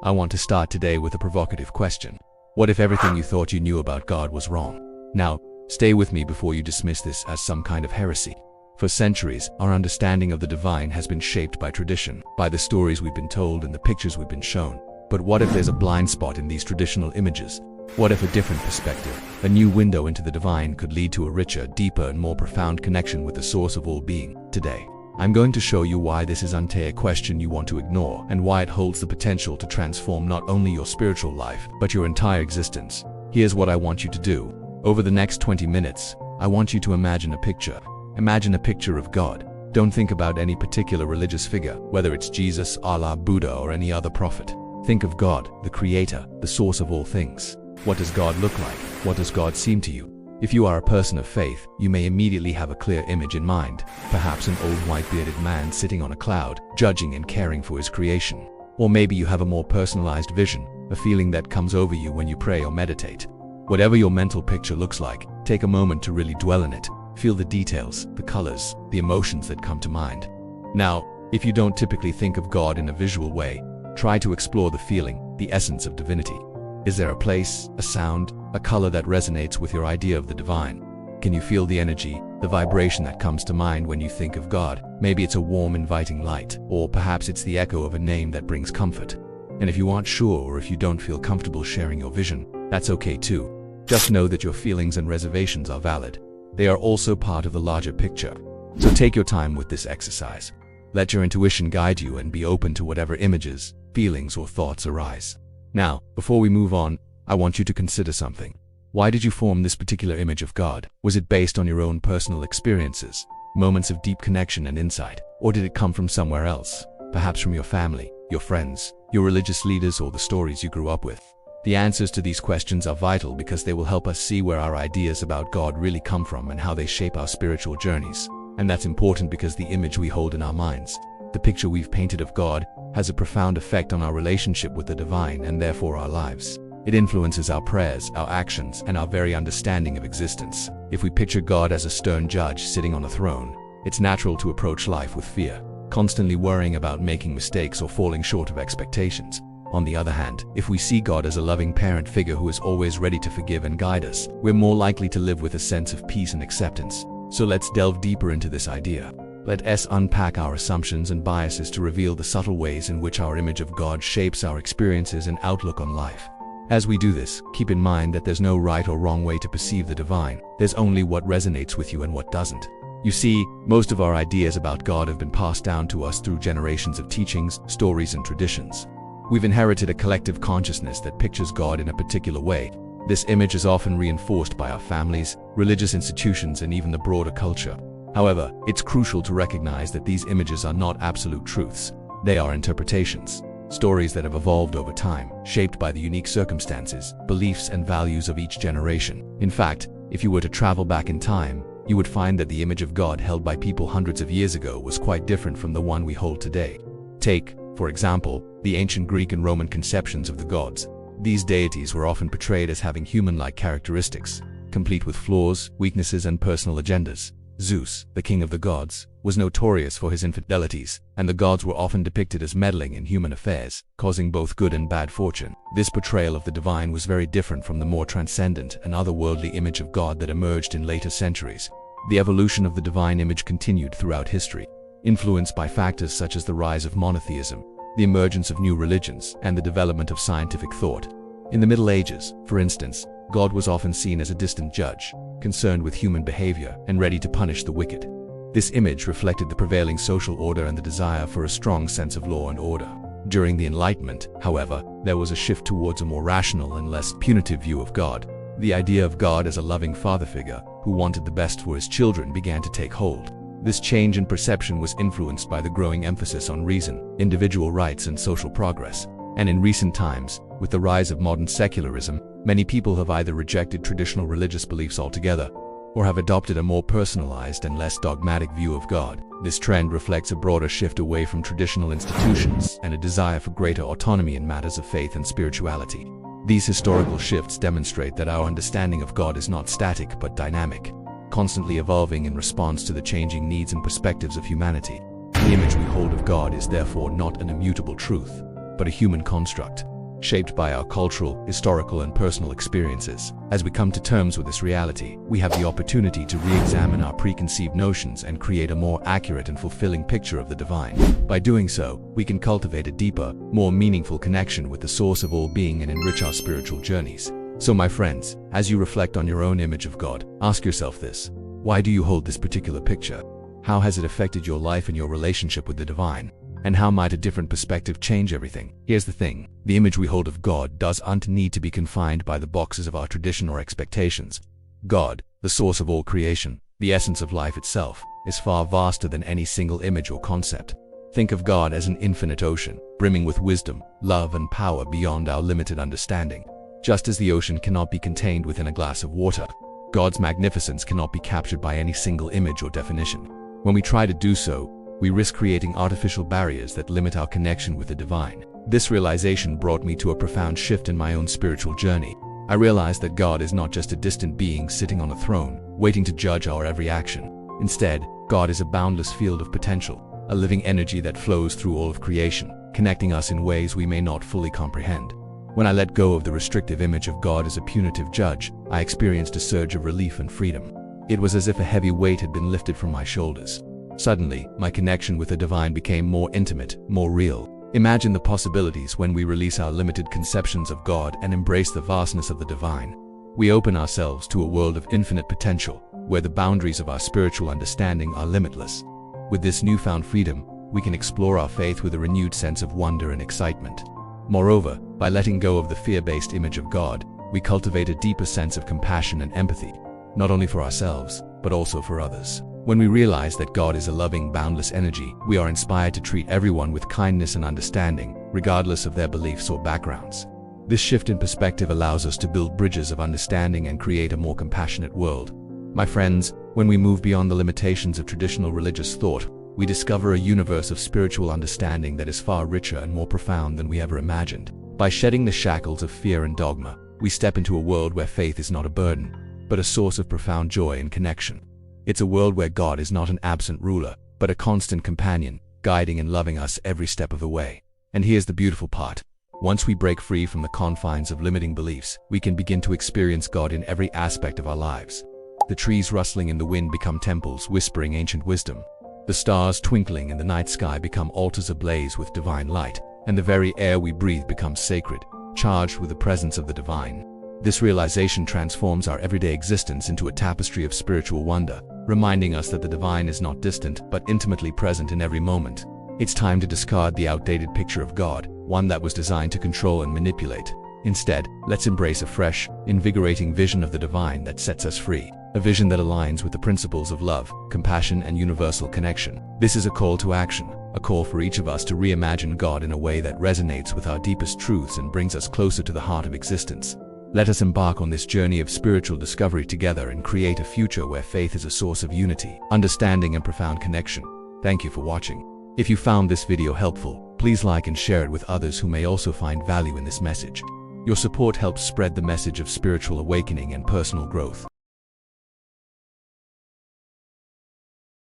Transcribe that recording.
I want to start today with a provocative question. What if everything you thought you knew about God was wrong? Now, stay with me before you dismiss this as some kind of heresy. For centuries, our understanding of the divine has been shaped by tradition, by the stories we've been told and the pictures we've been shown. But what if there's a blind spot in these traditional images? What if a different perspective, a new window into the divine, could lead to a richer, deeper, and more profound connection with the source of all being? Today, I'm going to show you why this isn't a question you want to ignore, and why it holds the potential to transform not only your spiritual life, but your entire existence. Here's what I want you to do. Over the next 20 minutes, I want you to imagine a picture. Imagine a picture of God. Don't think about any particular religious figure, whether it's Jesus, Allah, Buddha, or any other prophet. Think of God, the Creator, the source of all things. What does God look like? What does God seem to you? If you are a person of faith, you may immediately have a clear image in mind, perhaps an old white-bearded man sitting on a cloud, judging and caring for his creation. Or maybe you have a more personalized vision, a feeling that comes over you when you pray or meditate. Whatever your mental picture looks like, take a moment to really dwell in it. Feel the details, the colors, the emotions that come to mind. Now, if you don't typically think of God in a visual way, try to explore the feeling, the essence of divinity. Is there a place, a sound, a color that resonates with your idea of the divine? Can you feel the energy, the vibration that comes to mind when you think of God? Maybe it's a warm, inviting light, or perhaps it's the echo of a name that brings comfort. And if you aren't sure, or if you don't feel comfortable sharing your vision, that's okay too. Just know that your feelings and reservations are valid. They are also part of the larger picture. So take your time with this exercise. Let your intuition guide you and be open to whatever images, feelings, or thoughts arise. Now, before we move on, I want you to consider something. Why did you form this particular image of God? Was it based on your own personal experiences, moments of deep connection and insight? Or did it come from somewhere else? Perhaps from your family, your friends, your religious leaders, or the stories you grew up with? The answers to these questions are vital because they will help us see where our ideas about God really come from and how they shape our spiritual journeys. And that's important because the image we hold in our minds, the picture we've painted of God, has a profound effect on our relationship with the divine and therefore our lives. It influences our prayers, our actions, and our very understanding of existence. If we picture God as a stern judge sitting on a throne, it's natural to approach life with fear, constantly worrying about making mistakes or falling short of expectations. On the other hand, if we see God as a loving parent figure who is always ready to forgive and guide us, we're more likely to live with a sense of peace and acceptance. So let's delve deeper into this idea. Let us unpack our assumptions and biases to reveal the subtle ways in which our image of God shapes our experiences and outlook on life. As we do this, keep in mind that there's no right or wrong way to perceive the divine. There's only what resonates with you and what doesn't. You see, most of our ideas about God have been passed down to us through generations of teachings, stories, and traditions. We've inherited a collective consciousness that pictures God in a particular way. This image is often reinforced by our families, religious institutions, and even the broader culture. However, it's crucial to recognize that these images are not absolute truths. They are interpretations, stories that have evolved over time, shaped by the unique circumstances, beliefs, and values of each generation. In fact, if you were to travel back in time, you would find that the image of God held by people hundreds of years ago was quite different from the one we hold today. Take, for example, the ancient Greek and Roman conceptions of the gods. These deities were often portrayed as having human-like characteristics, complete with flaws, weaknesses, and personal agendas. Zeus, the king of the gods, was notorious for his infidelities, and the gods were often depicted as meddling in human affairs, causing both good and bad fortune. This portrayal of the divine was very different from the more transcendent and otherworldly image of God that emerged in later centuries. The evolution of the divine image continued throughout history, influenced by factors such as the rise of monotheism, the emergence of new religions, and the development of scientific thought. In the Middle Ages, for instance, God was often seen as a distant judge, concerned with human behavior and ready to punish the wicked. This image reflected the prevailing social order and the desire for a strong sense of law and order. During the Enlightenment, however, there was a shift towards a more rational and less punitive view of God. The idea of God as a loving father figure who wanted the best for his children began to take hold. This change in perception was influenced by the growing emphasis on reason, individual rights, and social progress. And in recent times, with the rise of modern secularism, many people have either rejected traditional religious beliefs altogether, or have adopted a more personalized and less dogmatic view of God. This trend reflects a broader shift away from traditional institutions and a desire for greater autonomy in matters of faith and spirituality. These historical shifts demonstrate that our understanding of God is not static but dynamic, constantly evolving in response to the changing needs and perspectives of humanity. The image we hold of God is therefore not an immutable truth. but a human construct, shaped by our cultural, historical, and personal experiences. As we come to terms with this reality, we have the opportunity to re-examine our preconceived notions and create a more accurate and fulfilling picture of the divine. By doing so, we can cultivate a deeper, more meaningful connection with the source of all being and enrich our spiritual journeys. So my friends, as you reflect on your own image of God, ask yourself this: why do you hold this particular picture? How has it affected your life and your relationship with the divine? And how might a different perspective change everything? Here's the thing: the image we hold of God doesn't need to be confined by the boxes of our tradition or expectations. God, the source of all creation, the essence of life itself, is far vaster than any single image or concept. Think of God as an infinite ocean, brimming with wisdom, love, and power beyond our limited understanding. Just as the ocean cannot be contained within a glass of water, God's magnificence cannot be captured by any single image or definition. When we try to do so, we risk creating artificial barriers that limit our connection with the divine. This realization brought me to a profound shift in my own spiritual journey. I realized that God is not just a distant being sitting on a throne, waiting to judge our every action. Instead, God is a boundless field of potential, a living energy that flows through all of creation, connecting us in ways we may not fully comprehend. When I let go of the restrictive image of God as a punitive judge, I experienced a surge of relief and freedom. It was as if a heavy weight had been lifted from my shoulders. Suddenly, my connection with the divine became more intimate, more real. Imagine the possibilities when we release our limited conceptions of God and embrace the vastness of the divine. We open ourselves to a world of infinite potential, where the boundaries of our spiritual understanding are limitless. With this newfound freedom, we can explore our faith with a renewed sense of wonder and excitement. Moreover, by letting go of the fear-based image of God, we cultivate a deeper sense of compassion and empathy, not only for ourselves, but also for others. When we realize that God is a loving, boundless energy, we are inspired to treat everyone with kindness and understanding, regardless of their beliefs or backgrounds. This shift in perspective allows us to build bridges of understanding and create a more compassionate world. My friends, when we move beyond the limitations of traditional religious thought, we discover a universe of spiritual understanding that is far richer and more profound than we ever imagined. By shedding the shackles of fear and dogma, we step into a world where faith is not a burden, but a source of profound joy and connection. It's a world where God is not an absent ruler, but a constant companion, guiding and loving us every step of the way. And here's the beautiful part: once we break free from the confines of limiting beliefs, we can begin to experience God in every aspect of our lives. The trees rustling in the wind become temples whispering ancient wisdom. The stars twinkling in the night sky become altars ablaze with divine light, and the very air we breathe becomes sacred, charged with the presence of the divine. This realization transforms our everyday existence into a tapestry of spiritual wonder, reminding us that the divine is not distant, but intimately present in every moment. It's time to discard the outdated picture of God, one that was designed to control and manipulate. Instead, let's embrace a fresh, invigorating vision of the divine that sets us free, a vision that aligns with the principles of love, compassion, and universal connection. This is a call to action, a call for each of us to reimagine God in a way that resonates with our deepest truths and brings us closer to the heart of existence. Let us embark on this journey of spiritual discovery together and create a future where faith is a source of unity, understanding, and profound connection. Thank you for watching. If you found this video helpful, please like and share it with others who may also find value in this message. Your support helps spread the message of spiritual awakening and personal growth.